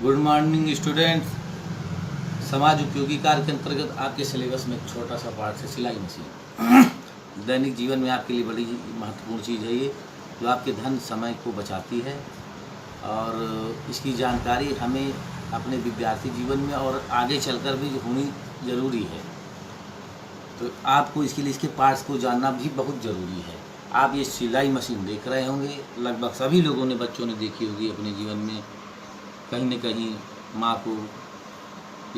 Good morning students. समाज उपयोगी कार्य के अंतर्गत आपके सिलेबस में एक छोटा सा पार्ट है सिलाई मशीन। दैनिक जीवन में आपके लिए बड़ी महत्वपूर्ण चीज़ है ये, जो आपके धन समय को बचाती है और इसकी जानकारी हमें अपने विद्यार्थी जीवन में और आगे चलकर भी होनी ज़रूरी है। तो आपको इसके लिए इसके पार्ट्स को जानना भी बहुत ज़रूरी है। आप ये सिलाई मशीन देख रहे होंगे, लगभग सभी लोगों ने, बच्चों ने देखी होगी अपने जीवन में, कहीं न कहीं माँ को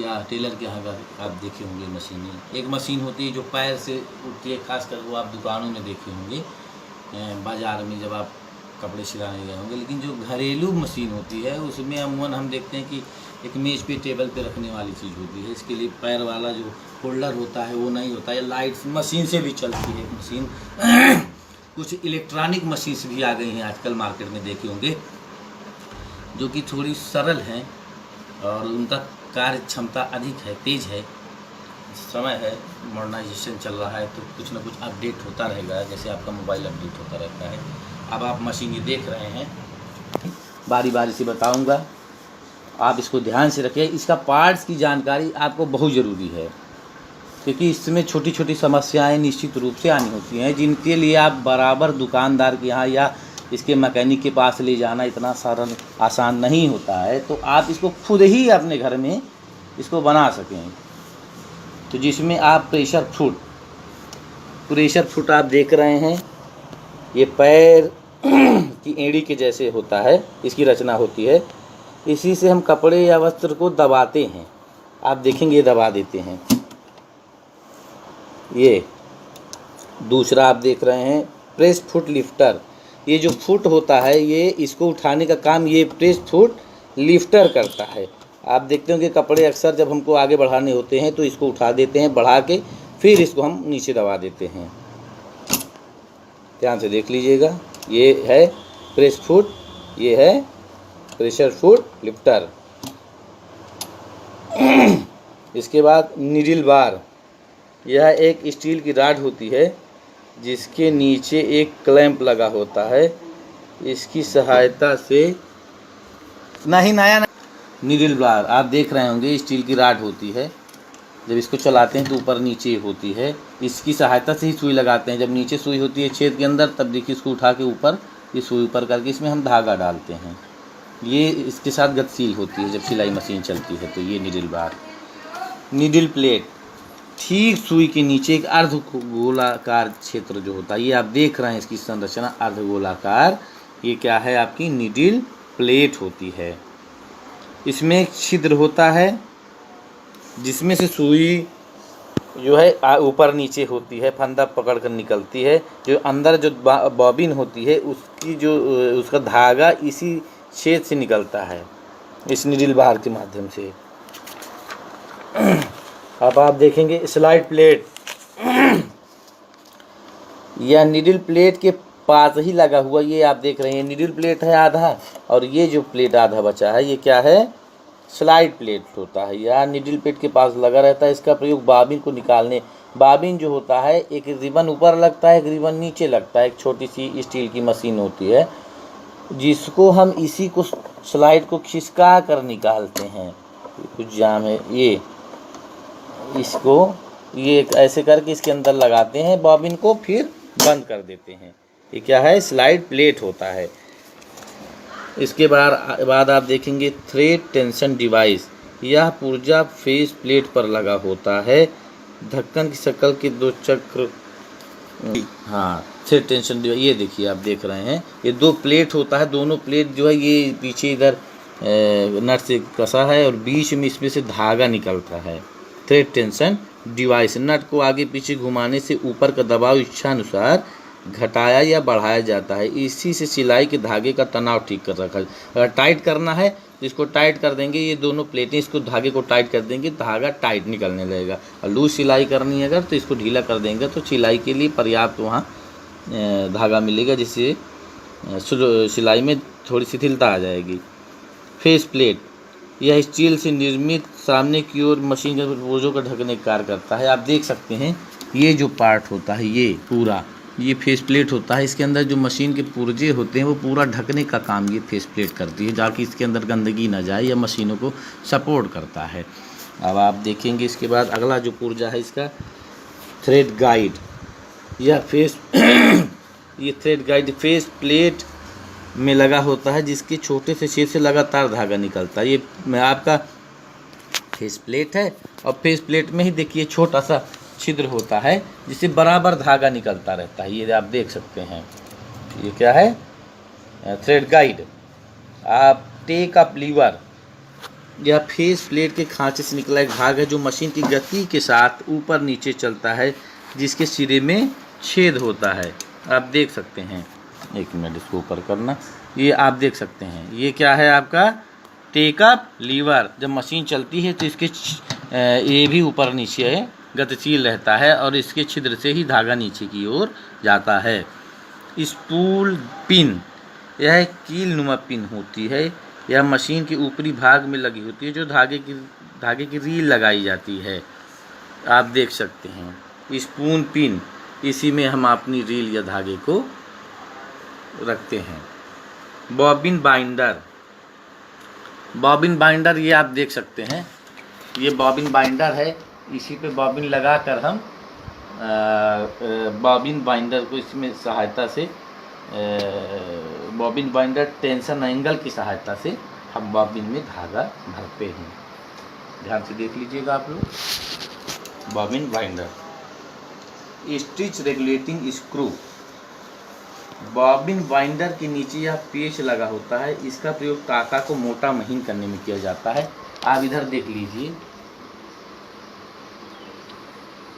या टेलर के यहाँ आप देखे होंगे मशीनें। एक मशीन होती है जो पैर से उठती है, खासकर वो आप दुकानों में देखे होंगे, बाज़ार में जब आप कपड़े सिलाने गए होंगे। लेकिन जो घरेलू मशीन होती है उसमें अमूमन हम देखते हैं कि एक मेज़ पे टेबल पे रखने वाली चीज़ होती है। इसके लिए पैर वाला जो होल्डर होता है वो नहीं होता है। लाइट मशीन से भी चलती है मशीन। कुछ इलेक्ट्रॉनिक मशीन्स भी आ गई हैं आजकल मार्केट में, देखे होंगे, जो कि थोड़ी सरल हैं और उनका कार्य क्षमता अधिक है, तेज़ है। समय है, मॉडर्नाइजेशन चल रहा है, तो कुछ ना कुछ अपडेट होता रहेगा, जैसे आपका मोबाइल अपडेट होता रहता है। अब आप मशीन ये देख रहे हैं, बारी बारी से बताऊंगा, आप इसको ध्यान से रखिए। इसका पार्ट्स की जानकारी आपको बहुत ज़रूरी है, क्योंकि इसमें छोटी छोटी समस्याएं निश्चित रूप से आनी होती हैं, जिनके लिए आप बराबर दुकानदार के यहाँ या इसके मैकेनिक के पास ले जाना इतना सरल आसान नहीं होता है। तो आप इसको खुद ही अपने घर में इसको बना सकें। तो जिसमें आप प्रेशर फुट आप देख रहे हैं, ये पैर की एड़ी के जैसे होता है, इसकी रचना होती है। इसी से हम कपड़े या वस्त्र को दबाते हैं। आप देखेंगे ये दबा देते हैं। ये दूसरा आप देख रहे हैं प्रेस फुट लिफ्टर। ये जो फुट होता है, ये इसको उठाने का काम ये प्रेस फुट लिफ्टर करता है। आप देखते हो कि कपड़े अक्सर जब हमको आगे बढ़ाने होते हैं तो इसको उठा देते हैं, बढ़ा के फिर इसको हम नीचे दबा देते हैं। ध्यान से देख लीजिएगा, ये है प्रेस फुट, ये है प्रेशर फुट लिफ्टर। इसके बाद नीडल बार। यह एक स्टील की रॉड होती है जिसके नीचे एक क्लैंप लगा होता है। इसकी सहायता से नीडल बार आप देख रहे होंगे, स्टील की रॉड होती है। जब इसको चलाते हैं तो ऊपर नीचे होती है। इसकी सहायता से ही सुई लगाते हैं। जब नीचे सुई होती है छेद के अंदर, तब देखिए इसको उठा के ऊपर, ये सुई ऊपर करके इसमें हम धागा डालते हैं। ये इसके साथ गतिशील होती है जब सिलाई मशीन चलती है। तो ये नीडल बार। नीडल प्लेट, ठीक सुई के नीचे एक अर्धगोलाकार क्षेत्र जो होता है, ये आप देख रहे हैं, इसकी संरचना अर्धगोलाकार। ये क्या है, आपकी नीडल प्लेट होती है। इसमें एक छिद्र होता है जिसमें से सुई जो है ऊपर नीचे होती है, फंदा पकड़ कर निकलती है। जो अंदर जो बॉबिन होती है उसकी जो उसका धागा इसी छेद से निकलता है, इस नीडल बार के माध्यम से। अब आप देखेंगे स्लाइड प्लेट। यह नीडल प्लेट के पास ही लगा हुआ, ये आप देख रहे हैं नीडल प्लेट है आधा, और ये जो प्लेट आधा बचा है ये क्या है, स्लाइड प्लेट होता है। यह नीडल प्लेट के पास लगा रहता है। इसका प्रयोग बॉबिन को निकालने, बॉबिन जो होता है एक रिबन ऊपर लगता है, एक रिबन नीचे लगता है। एक छोटी सी स्टील की मशीन होती है जिसको हम इसी को स्लाइड को खिसका कर निकालते हैं। कुछ जाम है, ये इसको ये ऐसे करके इसके अंदर लगाते हैं बॉबिन को, फिर बंद कर देते हैं। ये क्या है, स्लाइड प्लेट होता है। इसके बाद आप देखेंगे थ्रेड टेंशन डिवाइस। यह पुर्जा फेस प्लेट पर लगा होता है। ढक्कन की शक्ल के दो चक्र, हाँ, थ्रेड टेंशन डिवाइस। ये देखिए आप देख रहे हैं, ये दो प्लेट होता है। दोनों प्लेट जो है ये पीछे इधर नट से कसा है और बीच में इसमें से धागा निकलता है। थ्रेड टेंशन डिवाइस, नट को आगे पीछे घुमाने से ऊपर का दबाव इच्छा अनुसार घटाया या बढ़ाया जाता है। इसी से सिलाई के धागे का तनाव ठीक कर रखा है। अगर टाइट करना है तो इसको टाइट कर देंगे, ये दोनों प्लेटें इसको धागे को टाइट कर देंगे, धागा टाइट निकलने लगेगा। और लूज सिलाई करनी है अगर, तो इसको ढीला कर देंगे तो सिलाई के लिए पर्याप्त वहाँ धागा मिलेगा, जिससे सिलाई में थोड़ी शिथिलता आ जाएगी। फेस प्लेट, यह स्टील से निर्मित सामने की ओर मशीन के बोझों को ढकने का कार्य करता है। आप देख सकते हैं ये जो पार्ट होता है, ये पूरा ये फेस प्लेट होता है, इसके अंदर जो मशीन के पुर्जे होते हैं वो पूरा ढकने का काम ये फेस प्लेट करती है, ताकि इसके अंदर गंदगी ना जाए, या मशीनों को सपोर्ट करता है। अब आप देखेंगे इसके बाद अगला जो पुर्जा है इसका थ्रेड गाइड या फेस ये थ्रेड गाइड फेस प्लेट में लगा होता है, जिसके छोटे से छेद से लगातार धागा निकलता है। ये आपका फेस प्लेट है, और फेस प्लेट में ही देखिए छोटा सा छिद्र होता है, जिससे बराबर धागा निकलता रहता है। ये आप देख सकते हैं, ये क्या है, थ्रेड गाइड। आप टेक अप लीवर या फेस प्लेट के खांचे से निकला एक भाग है, जो मशीन की गति के साथ ऊपर नीचे चलता है, जिसके सिरे में छेद होता है। आप देख सकते हैं, एक मिनट इसको ऊपर करना, ये आप देख सकते हैं, ये क्या है आपका टेक अप लीवर। जब मशीन चलती है तो इसके ये भी ऊपर नीचे गतिशील रहता है, और इसके छिद्र से ही धागा नीचे की ओर जाता है। स्पूल पिन, यह कील नुमा पिन होती है, यह मशीन के ऊपरी भाग में लगी होती है, जो धागे की रील लगाई जाती है। आप देख सकते हैं स्पून पिन, इसी में हम अपनी रील या धागे को रखते हैं। बॉबिन बाइंडर, बॉबिन बाइंडर ये आप देख सकते हैं, ये बॉबिन बाइंडर है, इसी पे बॉबिन लगाकर हम बॉबिन बाइंडर को इसमें सहायता से बॉबिन बाइंडर टेंशन एंगल की सहायता से हम बॉबिन में धागा भरते हैं। ध्यान से देख लीजिएगा आप लोग। Bobbin binder. Stitch regulating screw, bobbin binder के नीचे यह पेच लगा होता है, इसका प्रयोग टाका को मोटा महीन करने में किया जाता है। आप इधर देख लीजिए,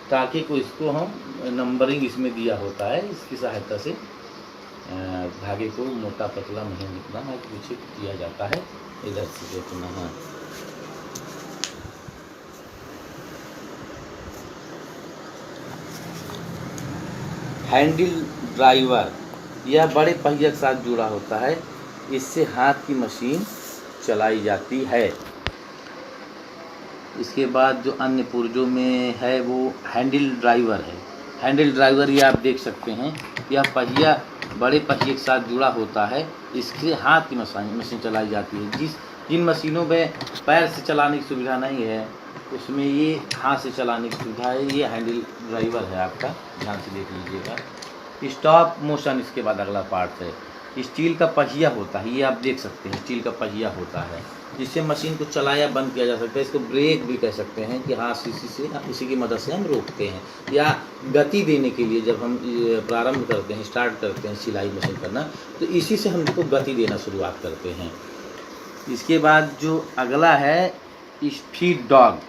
टाके को इसको हम नंबरिंग इसमें दिया होता है, इसकी सहायता से धागे को मोटा पतला महीन जितना पीछे किया जाता है। इधर से देखना, हाँ हैंडल ड्राइवर, यह बड़े पहिए के साथ जुड़ा होता है, इससे हाथ की मशीन चलाई जाती है। इसके बाद जो अन्य पुर्जों में है वो हैंडल ड्राइवर है। हैंडल ड्राइवर ये आप देख सकते हैं, यह पहिया बड़े पहिए के साथ जुड़ा होता है, इसके हाथ की मशीन चलाई जाती है। जिन मशीनों में पैर से चलाने की सुविधा नहीं है, उसमें ये हाथ से चलाने की सुविधा है। ये हैंडल ड्राइवर है आपका, ध्यान से देख लीजिएगा। स्टॉप मोशन, इसके बाद अगला पार्ट है। स्टील का पहिया होता है, ये आप देख सकते हैं, स्टील का पहिया होता है, जिससे मशीन को चलाया बंद किया जा सकता है। इसको ब्रेक भी कह सकते हैं कि हाँ, इसी की मदद से हम रोकते हैं, या गति देने के लिए जब हम प्रारंभ करते हैं, स्टार्ट करते हैं सिलाई मशीन करना, तो इसी से हम इसको गति देना शुरुआत करते हैं। इसके बाद जो अगला है फीड डॉग,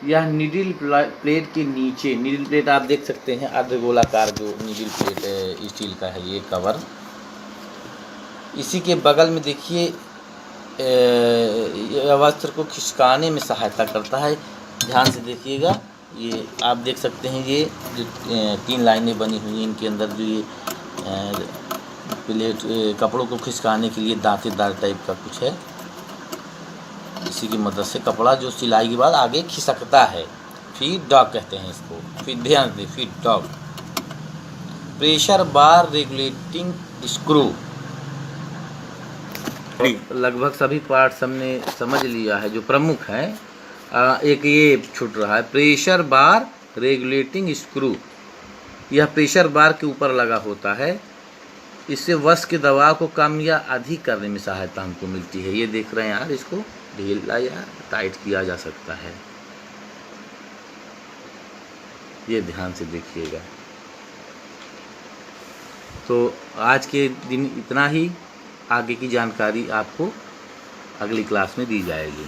यह नीडल प्लेट के नीचे, नीडल प्लेट आप देख सकते हैं, अर्धगोलाकार जो नीडल प्लेट है स्टील का है, ये कवर, इसी के बगल में देखिए वस्त्र को खिसकाने में सहायता करता है। ध्यान से देखिएगा, ये आप देख सकते हैं, ये जो 3 लाइनें बनी हुई हैं, इनके अंदर जो ये प्लेट कपड़ों को खिसकाने के लिए दांतेदार टाइप का कुछ है, इसी की मदद से कपड़ा जो सिलाई के बाद आगे खिसकता है। फीड डॉग कहते हैं इसको। फिर ध्यान दें, फीड डॉग। प्रेशर बार रेगुलेटिंग स्क्रू, लगभग सभी पार्ट्स हमने समझ लिया है जो प्रमुख है। एक ये छूट रहा है, प्रेशर बार रेगुलेटिंग स्क्रू। यह प्रेशर बार के ऊपर लगा होता है, इससे वश के दबाव को कम या अधिक करने में सहायता हमको मिलती है। ये देख रहे हैं यार, इसको ढीला या टाइट किया जा सकता है, ये ध्यान से देखिएगा। तो आज के दिन इतना ही, आगे की जानकारी आपको अगली क्लास में दी जाएगी।